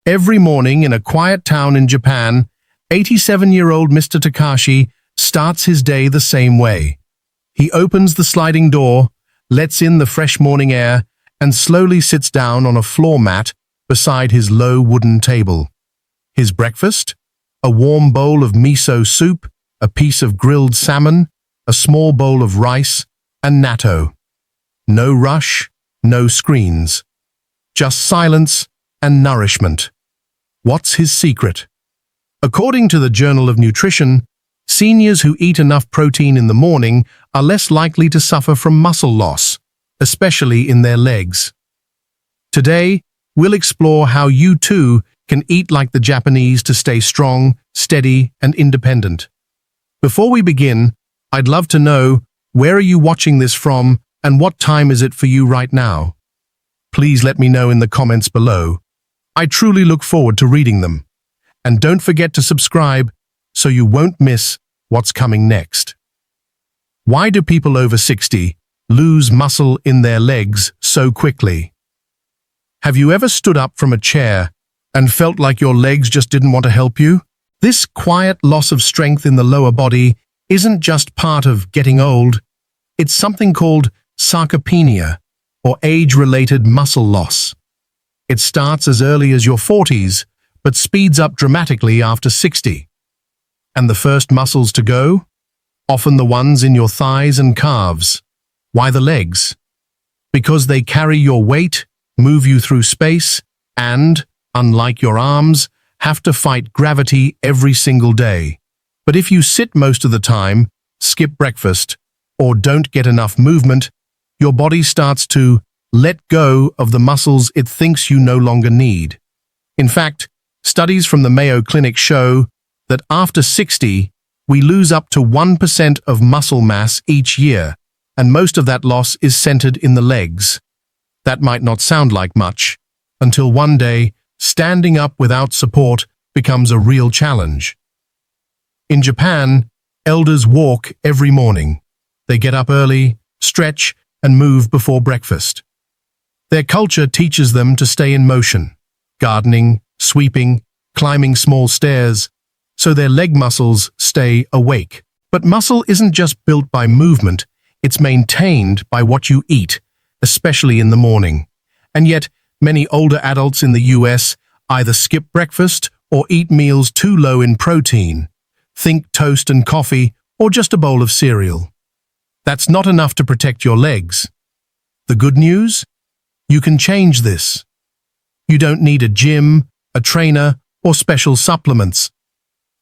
Every morning in a quiet town in Japan, 87-year-old Mr. Takashi starts his day the same way. He opens the sliding door, lets in the fresh morning air, and slowly sits down on a floor mat beside his low wooden table. His breakfast? A warm bowl of miso soup, a piece of grilled salmon, a small bowl of rice, and natto. No rush, no screens. Just silence and nourishment. What's his secret? According to the Journal of Nutrition, seniors who eat enough protein in the morning are less likely to suffer from muscle loss, especially in their legs. Today, we'll explore how you too can eat like the Japanese to stay strong, steady, and independent. Before we begin, I'd love to know, where are you watching this from and what time is it for you right now? Please let me know in the comments below. I truly look forward to reading them. And don't forget to subscribe so you won't miss what's coming next. Why do people over 60 lose muscle in their legs so quickly? Have you ever stood up from a chair and felt like your legs just didn't want to help you? This quiet loss of strength in the lower body isn't just part of getting old. It's something called sarcopenia, or age-related muscle loss. It starts as early as your 40s, but speeds up dramatically after 60. And the first muscles to go? Often the ones in your thighs and calves. Why the legs? Because they carry your weight, move you through space, and, unlike your arms, have to fight gravity every single day. But if you sit most of the time, skip breakfast, or don't get enough movement, your body starts to let go of the muscles it thinks you no longer need. In fact, studies from the Mayo Clinic show that after 60, we lose up to 1% of muscle mass each year, and most of that loss is centered in the legs. That might not sound like much, until one day, standing up without support becomes a real challenge. In Japan, elders walk every morning. They get up early, stretch, and move before breakfast. Their culture teaches them to stay in motion, gardening, sweeping, climbing small stairs, so their leg muscles stay awake. But muscle isn't just built by movement, it's maintained by what you eat, especially in the morning. And yet, many older adults in the US either skip breakfast or eat meals too low in protein. Think toast and coffee, or just a bowl of cereal. That's not enough to protect your legs. The good news? You can change this. You don't need a gym, a trainer, or special supplements.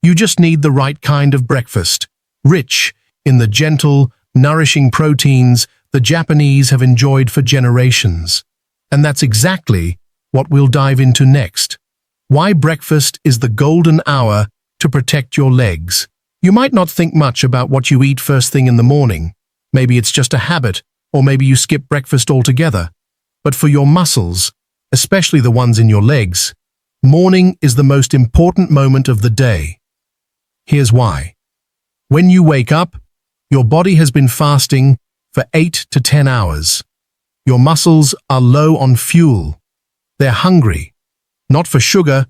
You just need the right kind of breakfast, rich in the gentle, nourishing proteins the Japanese have enjoyed for generations. And that's exactly what we'll dive into next. Why breakfast is the golden hour to protect your legs. You might not think much about what you eat first thing in the morning. Maybe it's just a habit, or maybe you skip breakfast altogether. But for your muscles, especially the ones in your legs, morning is the most important moment of the day. Here's why. When you wake up, your body has been fasting for 8 to 10 hours. Your muscles are low on fuel. They're hungry, not for sugar,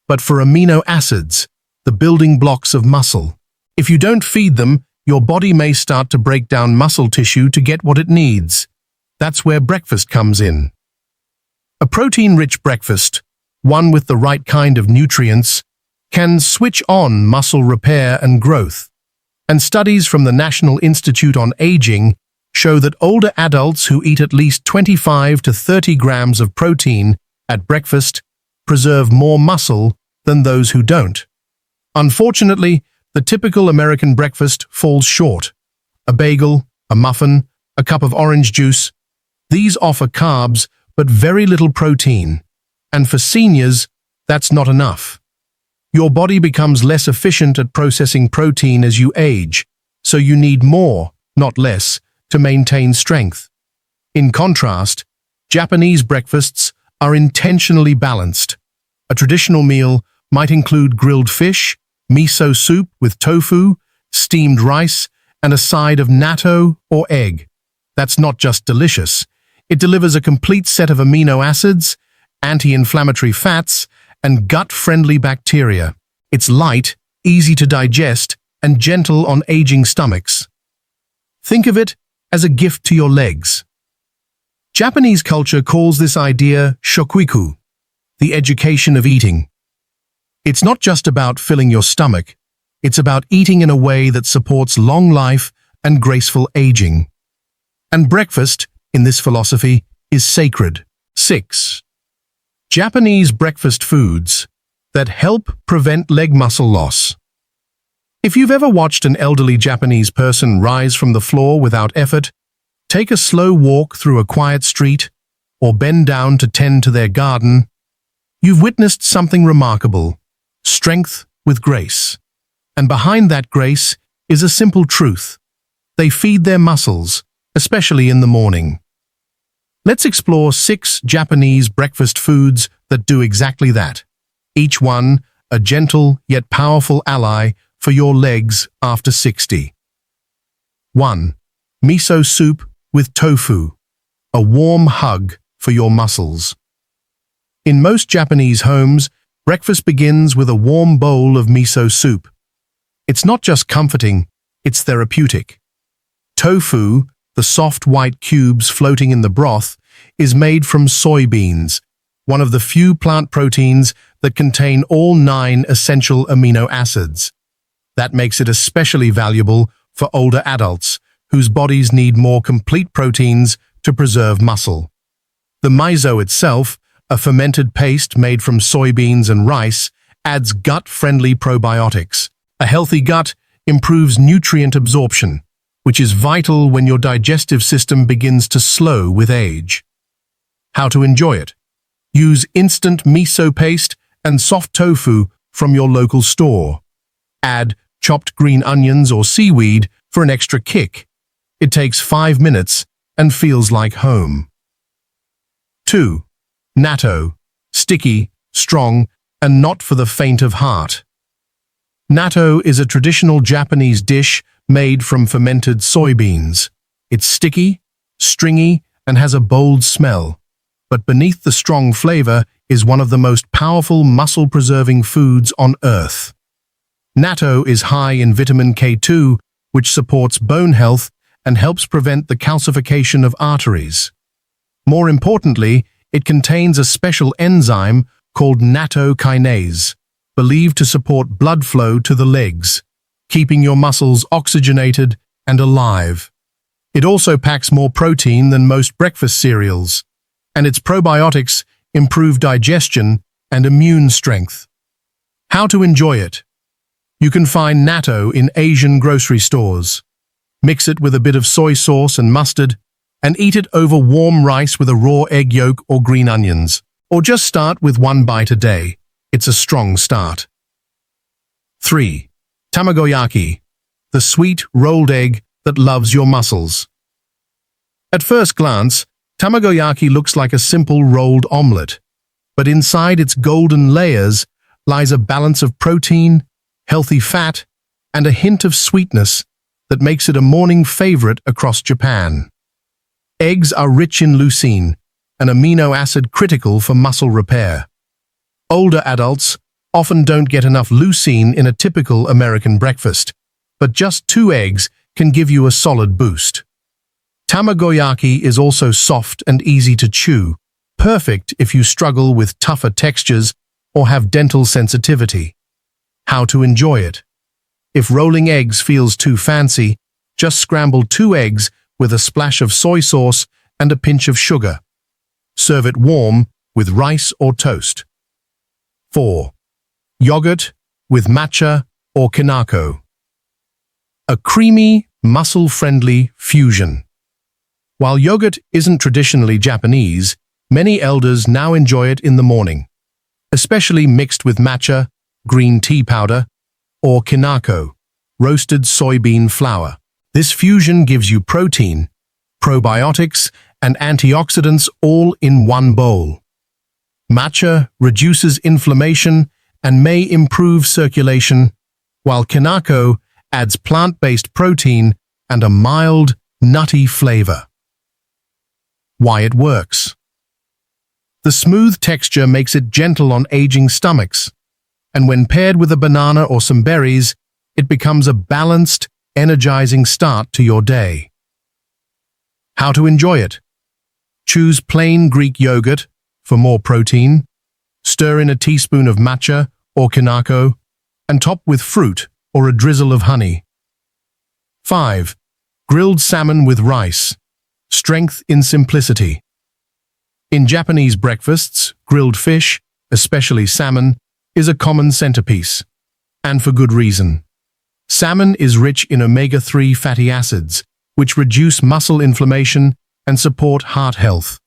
but for amino acids, the building blocks of muscle. If you don't feed them, your body may start to break down muscle tissue to get what it needs. That's where breakfast comes in. A protein-rich breakfast, one with the right kind of nutrients, can switch on muscle repair and growth. And studies from the National Institute on Aging show that older adults who eat at least 25 to 30 grams of protein at breakfast preserve more muscle than those who don't. Unfortunately, the typical American breakfast falls short. A bagel, a muffin, a cup of orange juice. These offer carbs, but very little protein. And for seniors, that's not enough. Your body becomes less efficient at processing protein as you age, so you need more, not less, to maintain strength. In contrast, Japanese breakfasts are intentionally balanced. A traditional meal might include grilled fish, miso soup with tofu, steamed rice, and a side of natto or egg. That's not just delicious. It delivers a complete set of amino acids, anti-inflammatory fats, and gut-friendly bacteria. It's light, easy to digest, and gentle on aging stomachs. Think of it as a gift to your legs. Japanese culture calls this idea shokuiku, the education of eating. It's not just about filling your stomach, it's about eating in a way that supports long life and graceful aging. And breakfast, in this philosophy, is sacred. 6. Japanese breakfast foods that help prevent leg muscle loss. If you've ever watched an elderly Japanese person rise from the floor without effort, take a slow walk through a quiet street, or bend down to tend to their garden, you've witnessed something remarkable: strength with grace. And behind that grace is a simple truth: they feed their muscles, especially in the morning. Let's explore 6 Japanese breakfast foods that do exactly that, each one a gentle yet powerful ally for your legs after 60. 1. Miso soup with tofu, a warm hug for your muscles. In most Japanese homes, breakfast begins with a warm bowl of miso soup. It's not just comforting, it's therapeutic. Tofu, the soft white cubes floating in the broth, is made from soybeans, one of the few plant proteins that contain all 9 essential amino acids. That makes it especially valuable for older adults whose bodies need more complete proteins to preserve muscle. The miso itself, a fermented paste made from soybeans and rice, adds gut-friendly probiotics. A healthy gut improves nutrient absorption, which is vital when your digestive system begins to slow with age. How to enjoy it? Use instant miso paste and soft tofu from your local store. Add chopped green onions or seaweed for an extra kick. It takes 5 minutes and feels like home. 2. Natto, sticky, strong, and not for the faint of heart. Natto is a traditional Japanese dish made from fermented soybeans. It's sticky, stringy, and has a bold smell. But beneath the strong flavor is one of the most powerful muscle-preserving foods on Earth. Natto is high in vitamin K2, which supports bone health and helps prevent the calcification of arteries. More importantly, it contains a special enzyme called natto kinase, believed to support blood flow to the legs, keeping your muscles oxygenated and alive. It also packs more protein than most breakfast cereals, and its probiotics improve digestion and immune strength. How to enjoy it? You can find natto in Asian grocery stores. Mix it with a bit of soy sauce and mustard, and eat it over warm rice with a raw egg yolk or green onions. Or just start with 1 bite a day. It's a strong start. 3. Tamagoyaki, the sweet rolled egg that loves your muscles. At first glance, tamagoyaki looks like a simple rolled omelette, but inside its golden layers lies a balance of protein, healthy fat, and a hint of sweetness that makes it a morning favorite across Japan. Eggs are rich in leucine, an amino acid critical for muscle repair. Older adults often don't get enough leucine in a typical American breakfast, but just 2 eggs can give you a solid boost. Tamagoyaki is also soft and easy to chew, perfect if you struggle with tougher textures or have dental sensitivity. How to enjoy it? If rolling eggs feels too fancy, just scramble 2 eggs with a splash of soy sauce and a pinch of sugar. Serve it warm with rice or toast. 4. Yogurt with matcha or kinako. A creamy, muscle-friendly fusion. While yogurt isn't traditionally Japanese, many elders now enjoy it in the morning, especially mixed with matcha, green tea powder, or kinako, roasted soybean flour. This fusion gives you protein, probiotics, and antioxidants all in one bowl. Matcha reduces inflammation and may improve circulation, while kinako adds plant-based protein and a mild, nutty flavor. Why it works. The smooth texture makes it gentle on aging stomachs, and when paired with a banana or some berries, it becomes a balanced, energizing start to your day. How to enjoy it? Choose plain Greek yogurt for more protein, stir in a teaspoon of matcha or kinako, and top with fruit or a drizzle of honey. 5. Grilled salmon with rice. Strength in simplicity. In Japanese breakfasts, grilled fish, especially salmon, is a common centerpiece, and for good reason. Salmon is rich in omega-3 fatty acids, which reduce muscle inflammation and support heart health.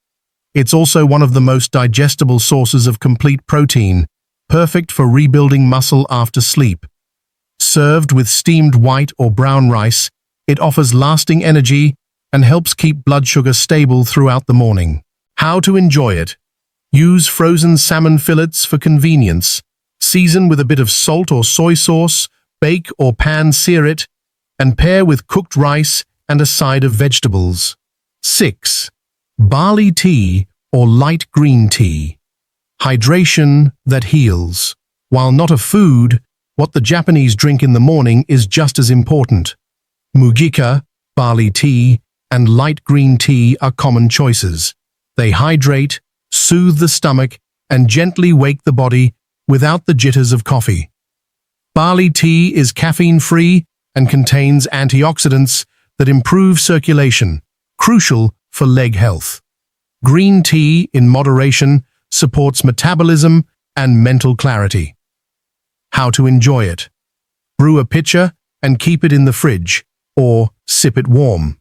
It's also one of the most digestible sources of complete protein, perfect for rebuilding muscle after sleep. Served with steamed white or brown rice, it offers lasting energy and helps keep blood sugar stable throughout the morning. How to enjoy it? Use frozen salmon fillets for convenience. Season with a bit of salt or soy sauce, bake or pan-sear it, and pair with cooked rice and a side of vegetables. 6. Barley tea or light green tea. Hydration that heals. While not a food, what the Japanese drink in the morning is just as important. Mugika, barley tea, and light green tea are common choices. They hydrate, soothe the stomach, and gently wake the body without the jitters of coffee. Barley tea is caffeine-free and contains antioxidants that improve circulation, crucial for leg health. Green tea, in moderation, supports metabolism and mental clarity. How to enjoy it? Brew a pitcher and keep it in the fridge, or sip it warm.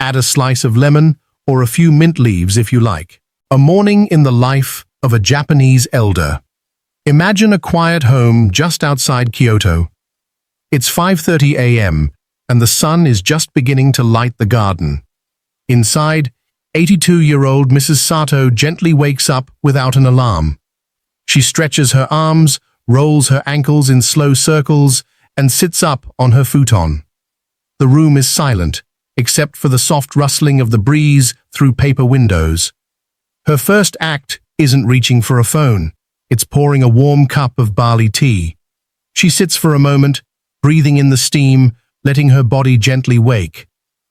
Add a slice of lemon or a few mint leaves if you like. A morning in the life of a Japanese elder. Imagine a quiet home just outside Kyoto. It's 5:30 a.m. and the sun is just beginning to light the garden. Inside, 82-year-old Mrs. Sato gently wakes up without an alarm. She stretches her arms, rolls her ankles in slow circles, and sits up on her futon. The room is silent, except for the soft rustling of the breeze through paper windows. Her first act isn't reaching for a phone. It's pouring a warm cup of barley tea. She sits for a moment, breathing in the steam, letting her body gently wake.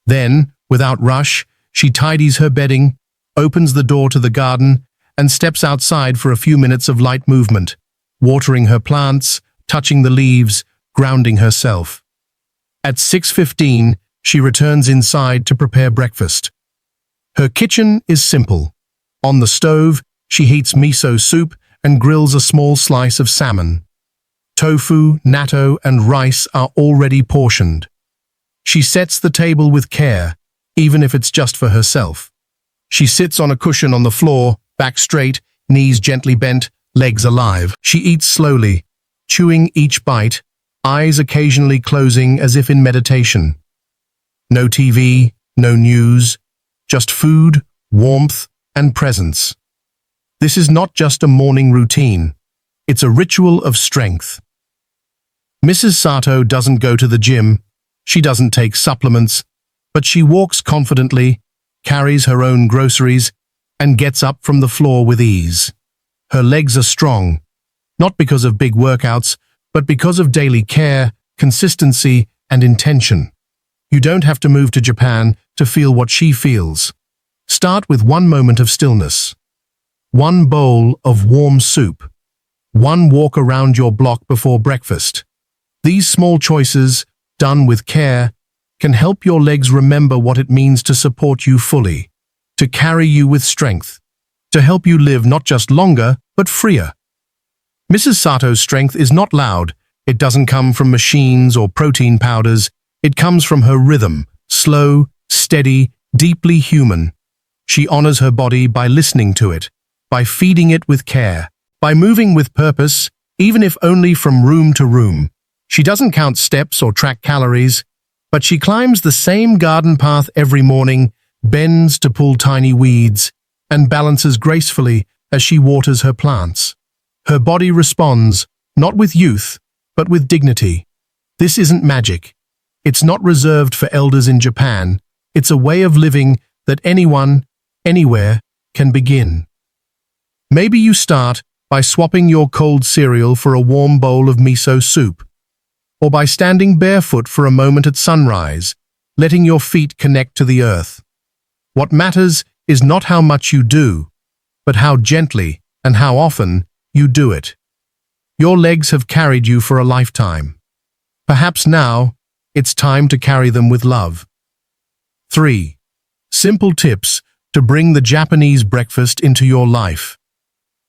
Then, without rush, she tidies her bedding, opens the door to the garden, and steps outside for a few minutes of light movement, watering her plants, touching the leaves, grounding herself. At 6:15, she returns inside to prepare breakfast. Her kitchen is simple. On the stove, she heats miso soup and grills a small slice of salmon. Tofu, natto, and rice are already portioned. She sets the table with care, even if it's just for herself. She sits on a cushion on the floor, back straight, knees gently bent, legs alive. She eats slowly, chewing each bite, eyes occasionally closing as if in meditation. No TV, no news, just food, warmth, and presence. This is not just a morning routine. It's a ritual of strength. Mrs. Sato doesn't go to the gym. She doesn't take supplements, but she walks confidently, carries her own groceries, and gets up from the floor with ease. Her legs are strong, not because of big workouts, but because of daily care, consistency, and intention. You don't have to move to Japan to feel what she feels. Start with one moment of stillness. One bowl of warm soup. One walk around your block before breakfast. These small choices, done with care, can help your legs remember what it means to support you fully, to carry you with strength, to help you live not just longer, but freer. Mrs. Sato's strength is not loud. It doesn't come from machines or protein powders. It comes from her rhythm, slow, steady, deeply human. She honors her body by listening to it, by feeding it with care, by moving with purpose, even if only from room to room. She doesn't count steps or track calories, but she climbs the same garden path every morning, bends to pull tiny weeds, and balances gracefully as she waters her plants. Her body responds, not with youth, but with dignity. This isn't magic. It's not reserved for elders in Japan. It's a way of living that anyone, anywhere, can begin. Maybe you start by swapping your cold cereal for a warm bowl of miso soup, or by standing barefoot for a moment at sunrise, letting your feet connect to the earth. What matters is not how much you do, but how gently and how often you do it. Your legs have carried you for a lifetime. Perhaps now, it's time to carry them with love. 3. Simple tips to bring the Japanese breakfast into your life.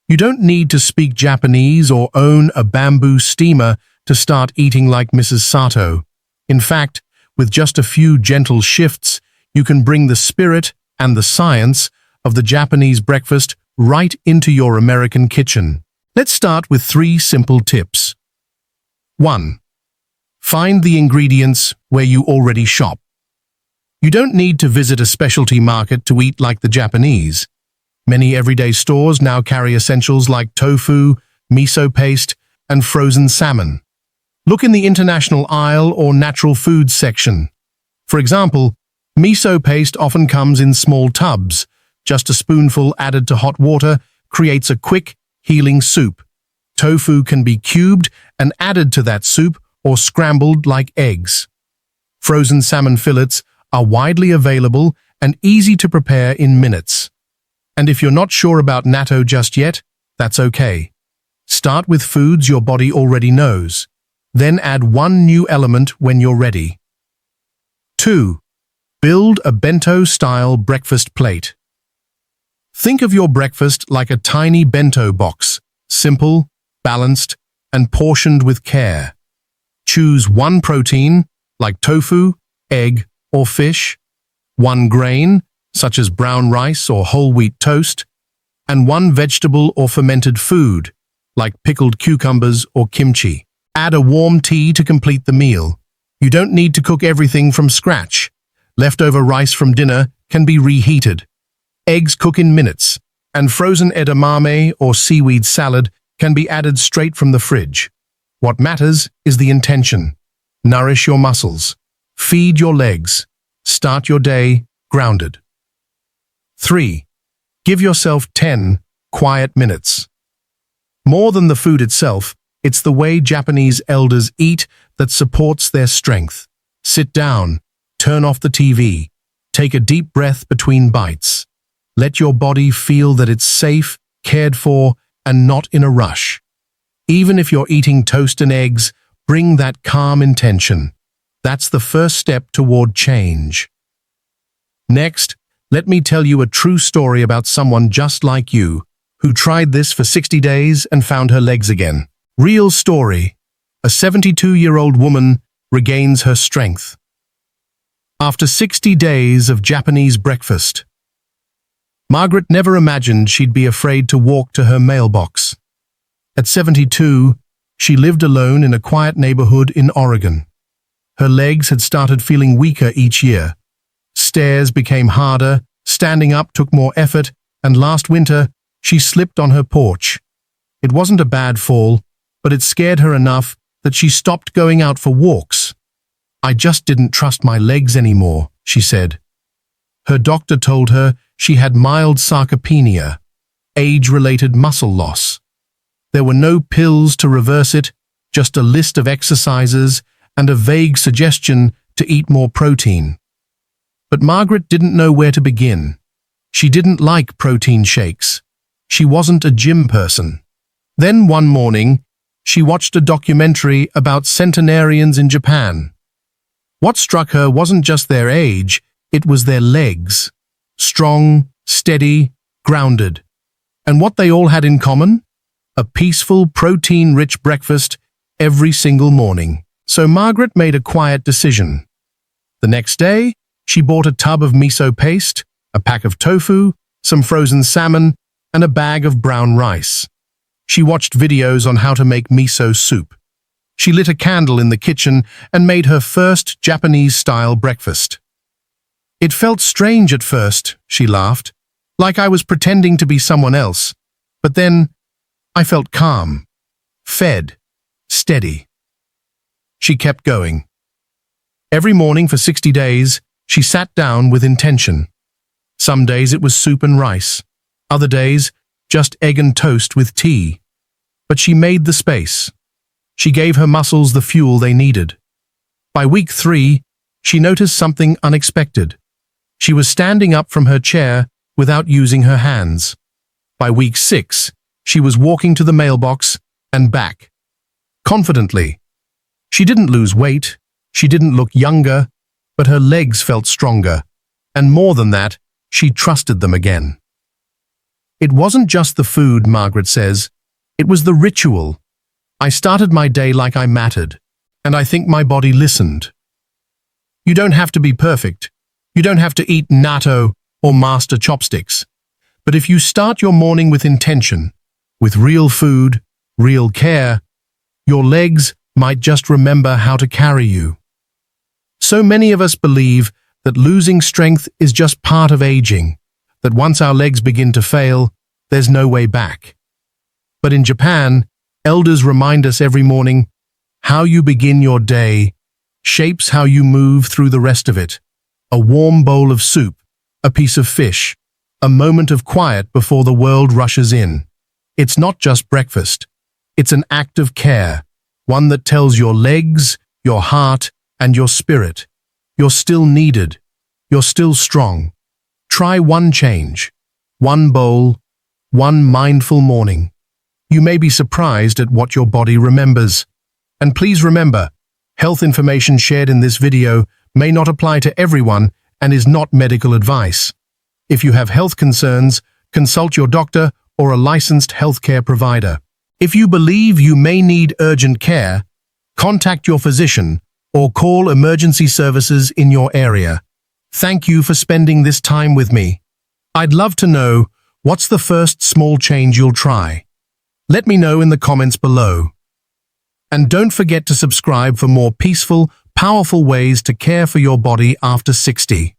You don't need to speak Japanese or own a bamboo steamer to start eating like Mrs. Sato. In fact, with just a few gentle shifts, you can bring the spirit and the science of the Japanese breakfast right into your American kitchen. Let's start with 3 simple tips. 1. Find the ingredients where you already shop. You don't need to visit a specialty market to eat like the Japanese. Many everyday stores now carry essentials like tofu, miso paste, and frozen salmon. Look in the international aisle or natural foods section. For example, miso paste often comes in small tubs. Just a spoonful added to hot water creates a quick, healing soup. Tofu can be cubed and added to that soup or scrambled like eggs. Frozen salmon fillets are widely available and easy to prepare in minutes. And if you're not sure about natto just yet, that's okay. Start with foods your body already knows. Then add one new element when you're ready. 2. Build a bento-style breakfast plate. Think of your breakfast like a tiny bento box, simple, balanced, and portioned with care. Choose one protein, like tofu, egg, or fish, one grain, such as brown rice or whole wheat toast, and one vegetable or fermented food, like pickled cucumbers or kimchi. Add a warm tea to complete the meal. You don't need to cook everything from scratch. Leftover rice from dinner can be reheated. Eggs cook in minutes, and frozen edamame or seaweed salad can be added straight from the fridge. What matters is the intention. Nourish your muscles. Feed your legs. Start your day grounded. 3. Give yourself 10 quiet minutes. More than the food itself, it's the way Japanese elders eat that supports their strength. Sit down, turn off the TV, take a deep breath between bites. Let your body feel that it's safe, cared for, and not in a rush. Even if you're eating toast and eggs, bring that calm intention. That's the first step toward change. Next, let me tell you a true story about someone just like you, who tried this for 60 days and found her legs again. Real story. A 72-year-old woman regains her strength. After 60 days of Japanese breakfast, Margaret never imagined she'd be afraid to walk to her mailbox. At 72, she lived alone in a quiet neighborhood in Oregon. Her legs had started feeling weaker each year. Stairs became harder, standing up took more effort, and last winter, she slipped on her porch. It wasn't a bad fall, but it scared her enough that she stopped going out for walks. "I just didn't trust my legs anymore," she said. Her doctor told her she had mild sarcopenia, age-related muscle loss. There were no pills to reverse it, just a list of exercises and a vague suggestion to eat more protein. But Margaret didn't know where to begin. She didn't like protein shakes. She wasn't a gym person. Then one morning, she watched a documentary about centenarians in Japan. What struck her wasn't just their age, it was their legs. Strong, steady, grounded. And what they all had in common? A peaceful, protein-rich breakfast every single morning. So Margaret made a quiet decision. The next day, she bought a tub of miso paste, a pack of tofu, some frozen salmon, and a bag of brown rice. She watched videos on how to make miso soup. She lit a candle in the kitchen and made her first Japanese-style breakfast. "It felt strange at first," she laughed, "like I was pretending to be someone else. But then, I felt calm, fed, steady." She kept going. Every morning for 60 days, she sat down with intention. Some days it was soup and rice. Other days, just egg and toast with tea. But she made the space. She gave her muscles the fuel they needed. By week 3, she noticed something unexpected. She was standing up from her chair without using her hands. By week 6, she was walking to the mailbox and back, confidently. She didn't lose weight, she didn't look younger, but her legs felt stronger, and more than that, she trusted them again. It wasn't just the food, Margaret says, it was the ritual. I started my day like I mattered, and I think my body listened. You don't have to be perfect. You don't have to eat natto or master chopsticks. But if you start your morning with intention, with real food, real care, your legs might just remember how to carry you. So many of us believe that losing strength is just part of aging, that once our legs begin to fail, there's no way back. But in Japan, elders remind us every morning, how you begin your day shapes how you move through the rest of it. A warm bowl of soup, a piece of fish, a moment of quiet before the world rushes in. It's not just breakfast. It's an act of care, one that tells your legs, your heart, and your spirit, you're still needed, you're still strong. Try one change, one bowl, one mindful morning. You may be surprised at what your body remembers. And please remember, health information shared in this video may not apply to everyone and is not medical advice. If you have health concerns, consult your doctor or a licensed healthcare provider. If you believe you may need urgent care, contact your physician or call emergency services in your area. Thank you for spending this time with me. I'd love to know, what's the first small change you'll try? Let me know in the comments below. And don't forget to subscribe for more peaceful, powerful ways to care for your body after 60.